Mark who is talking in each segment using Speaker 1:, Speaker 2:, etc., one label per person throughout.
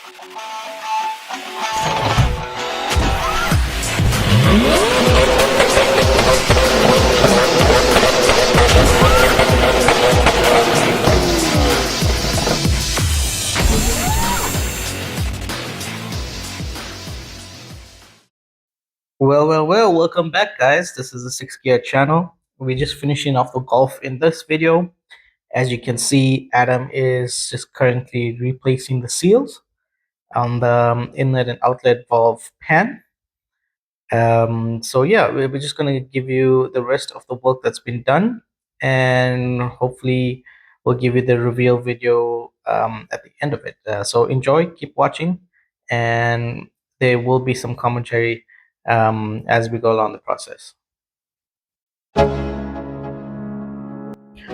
Speaker 1: Well, welcome back, guys. This is the Six Gear channel. We're just finishing off the Golf in this video. As you can see, Adam is just currently replacing the seals on the inlet and outlet valve pan. So yeah, we're just gonna give you the rest of the work that's been done, and hopefully we'll give you the reveal video at the end of it. So enjoy, keep watching, and there will be some commentary as we go along the process.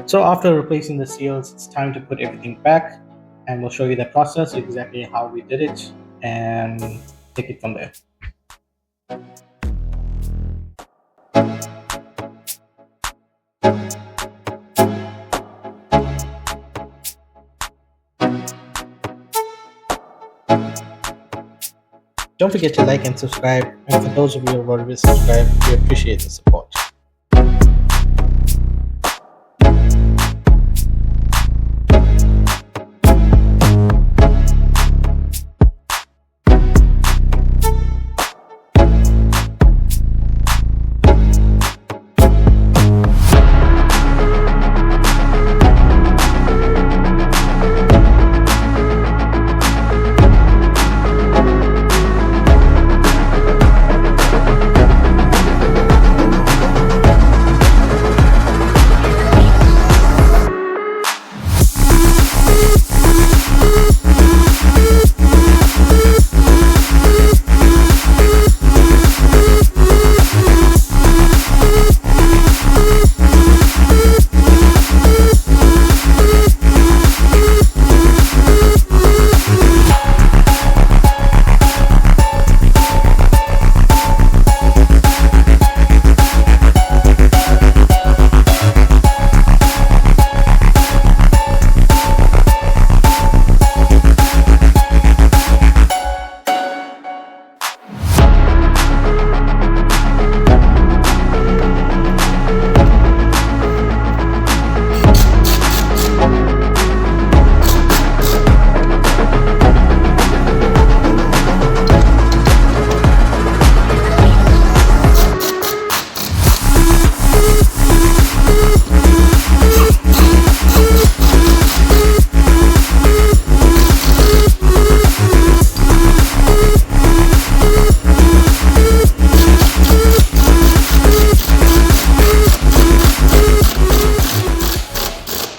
Speaker 1: So after replacing the seals, it's time to put everything back, and we'll show you the process, exactly how we did it, and take it from there. Don't forget to like and subscribe, and for those of you who have already subscribed, we appreciate the support.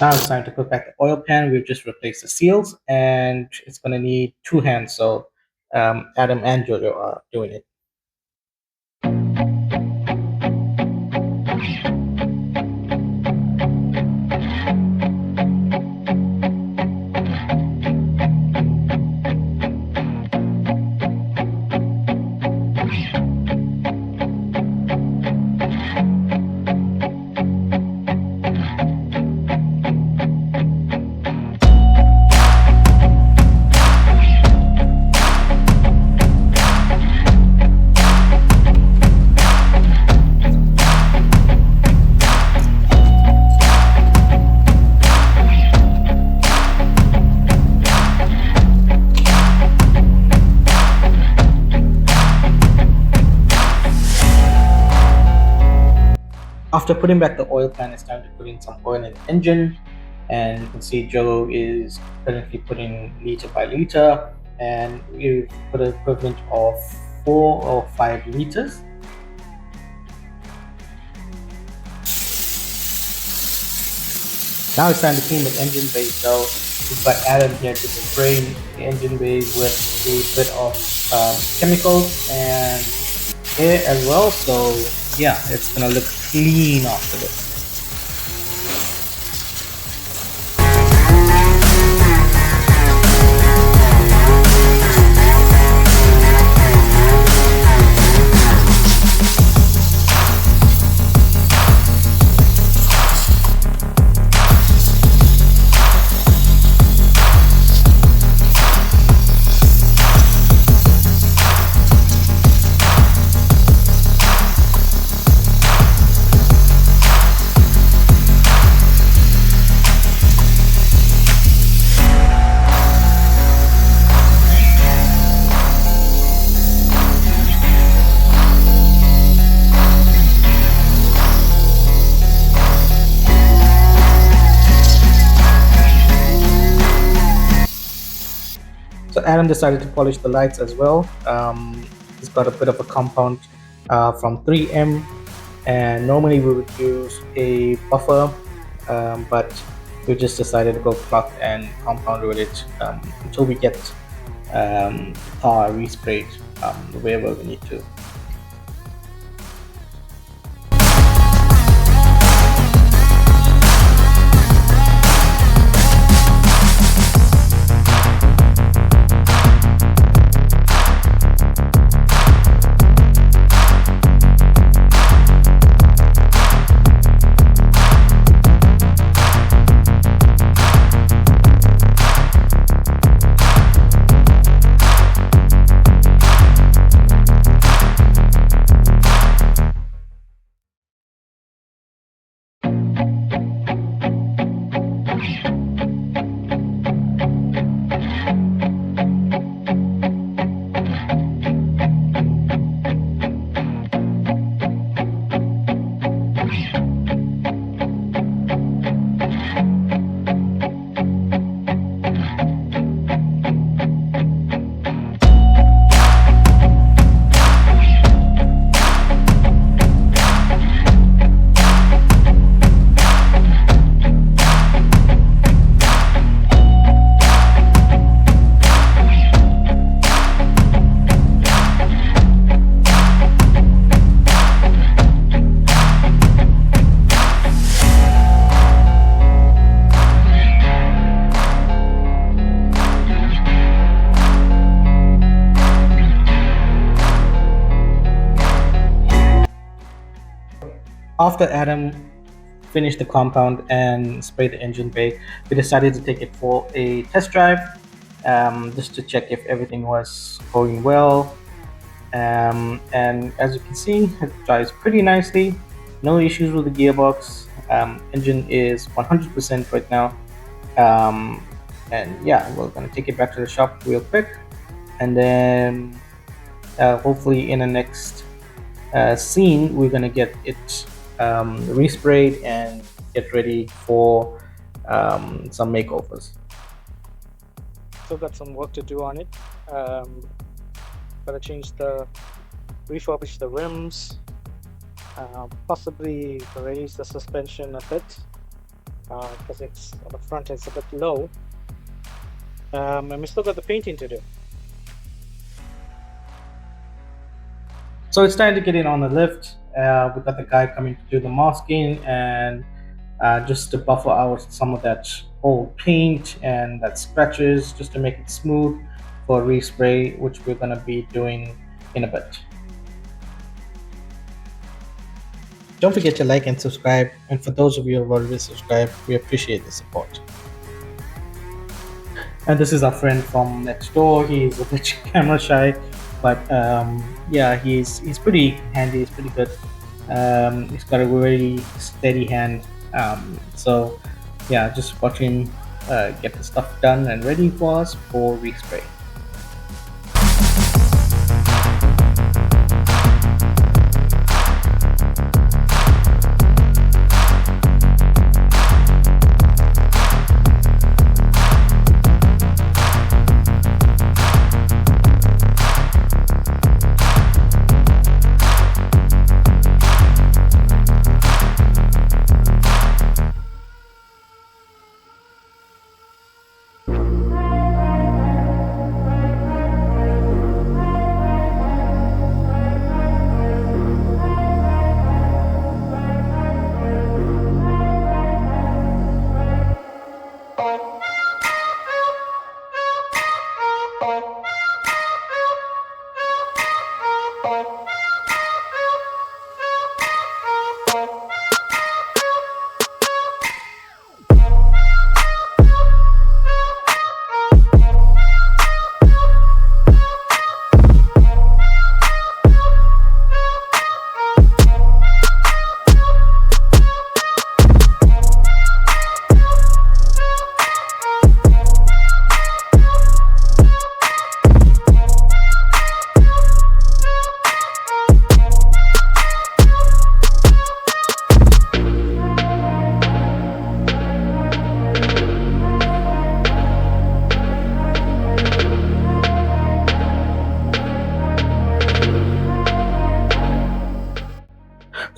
Speaker 1: Now it's time to put back the oil pan. We've just replaced the seals, and it's going to need two hands. So Adam and Jojo are doing it. After putting back the oil pan, it's time to put in some oil in the engine, and you can see Joe is currently putting liter by liter, and we've put an equivalent of 4 or 5 liters. Now it's time to clean the engine bay. So we've got Adam here to spray the engine bay with a bit of chemicals and air as well. So yeah, it's gonna look clean after this. So Adam decided to polish the lights as well. He's got a bit of a compound from 3M, and normally we would use a buffer, but we just decided to go cloth and compound with it until we get tar resprayed wherever we need to. After Adam finished the compound and sprayed the engine bay, we decided to take it for a test drive, just to check if everything was going well. And as you can see, it drives pretty nicely. No issues with the gearbox. Engine is 100% right now. And yeah, we're gonna take it back to the shop real quick, and then hopefully in the next scene we're gonna get it resprayed and get ready for some makeovers.
Speaker 2: Still got some work to do on it. Gotta refurbish the rims, possibly raise the suspension a bit, because it's on the front, it's a bit low. And we still got the painting to do.
Speaker 1: So it's time to get in on the lift. We got the guy coming to do the masking and just to buffer out some of that old paint and that scratches, just to make it smooth for respray, which we're going to be doing in a bit. Don't forget to like and subscribe, and for those of you who have already subscribed, we appreciate the support. And this is our friend from next door. He's a bit camera shy, but yeah, he's pretty handy. He's pretty good. He's got a very steady hand. So yeah, just watch him get the stuff done and ready for us for respray.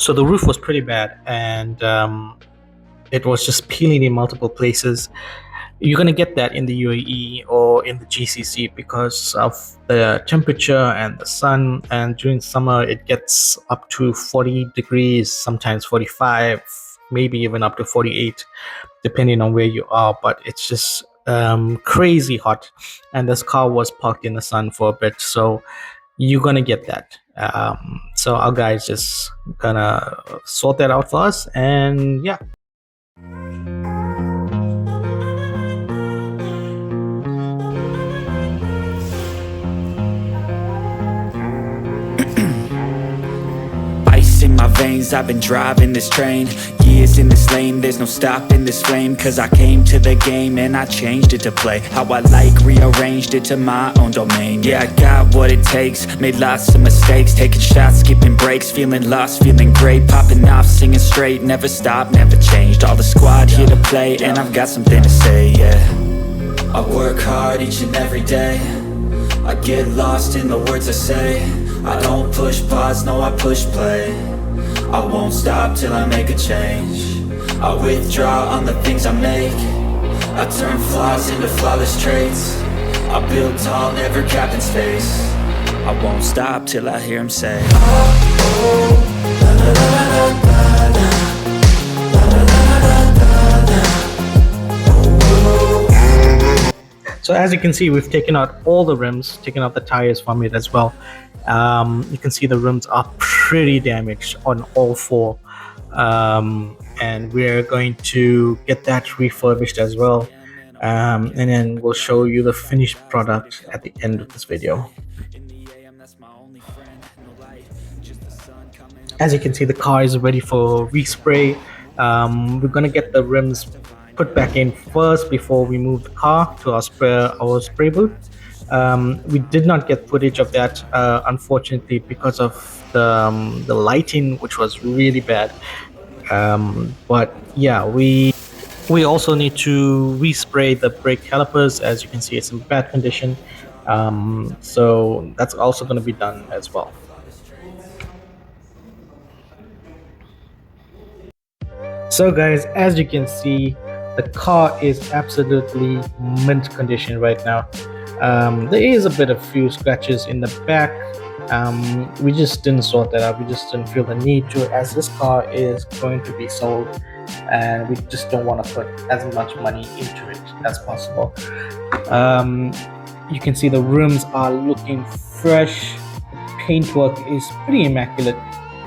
Speaker 1: So the roof was pretty bad, and it was just peeling in multiple places. You're going to get that in the UAE or in the GCC because of the temperature and the sun, and during summer it gets up to 40 degrees, sometimes 45, maybe even up to 48, depending on where you are. But it's just crazy hot, and this car was parked in the sun for a bit, so you're gonna get that. So our guys just gonna sort that out for us, and yeah.
Speaker 3: Ice in my veins, I've been driving this train. Years in this lane, there's no stopping this flame. Cause I came to the game and I changed it to play how I like, rearranged it to my own domain. Yeah, I got what it takes, made lots of mistakes, taking shots, skipping breaks, feeling lost, feeling great, popping off, singing straight, never stopped, never changed. All the squad here to play, and I've got something to say, yeah. I work hard each and every day, I get lost in the words I say. I don't push pause, no I push play. I won't stop till I make a change. I withdraw on the things I make. I turn flaws into flawless traits. I build tall, never capped in space. I won't stop till I hear him say, oh, la la la la la la.
Speaker 1: So as you can see, we've taken out all the rims, taken out the tires from it as well. You can see the rims are pretty damaged on all four, and we're going to get that refurbished as well, and then we'll show you the finished product at the end of this video. As you can see, the car is ready for respray. We're gonna get the rims put back in first before we move the car to our spray booth. We did not get footage of that, unfortunately, because of the lighting, which was really bad. But yeah, we also need to respray the brake calipers. As you can see, it's in bad condition, so that's also going to be done as well. So guys, as you can see, the car is absolutely mint condition right now. There is a bit of few scratches in the back. We just didn't sort that out. We just didn't feel the need to, as this car is going to be sold, and we just don't want to put as much money into it as possible. You can see the rims are looking fresh. The paintwork is pretty immaculate,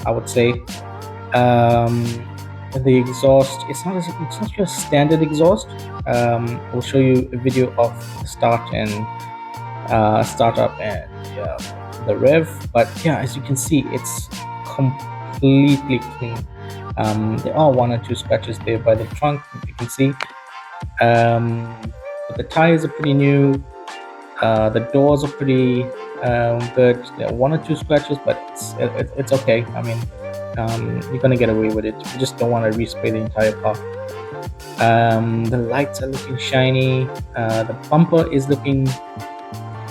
Speaker 1: I would say. The exhaust, it's not just standard exhaust. We'll show you a video of the start and startup and the rev, but yeah, as you can see, it's completely clean. There are one or two scratches there by the trunk, you can see, but the tires are pretty new. The doors are pretty good. There are one or two scratches, but it's okay. I mean, you're gonna get away with it. You just don't want to respray the entire car. The lights are looking shiny. The bumper is looking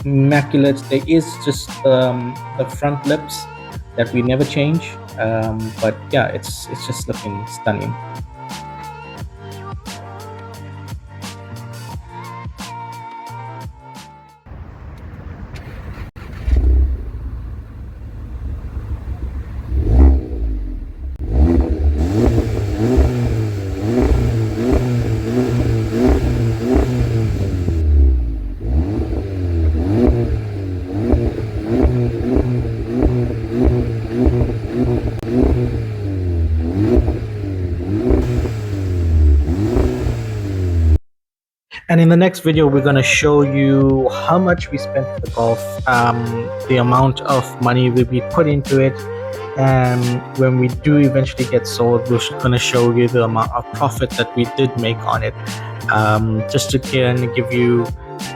Speaker 1: immaculate. There is just the front lips that we never change, but yeah, it's just looking stunning. And in the next video, we're going to show you how much we spent for the Golf, the amount of money we put into it, and when we do eventually get sold, we're going to show you the amount of profit that we did make on it, just to give you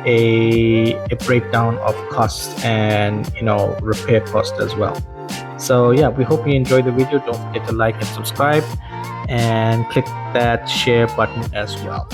Speaker 1: a breakdown of cost and repair cost as well. So yeah, we hope you enjoyed the video. Don't forget to like and subscribe, and click that share button as well.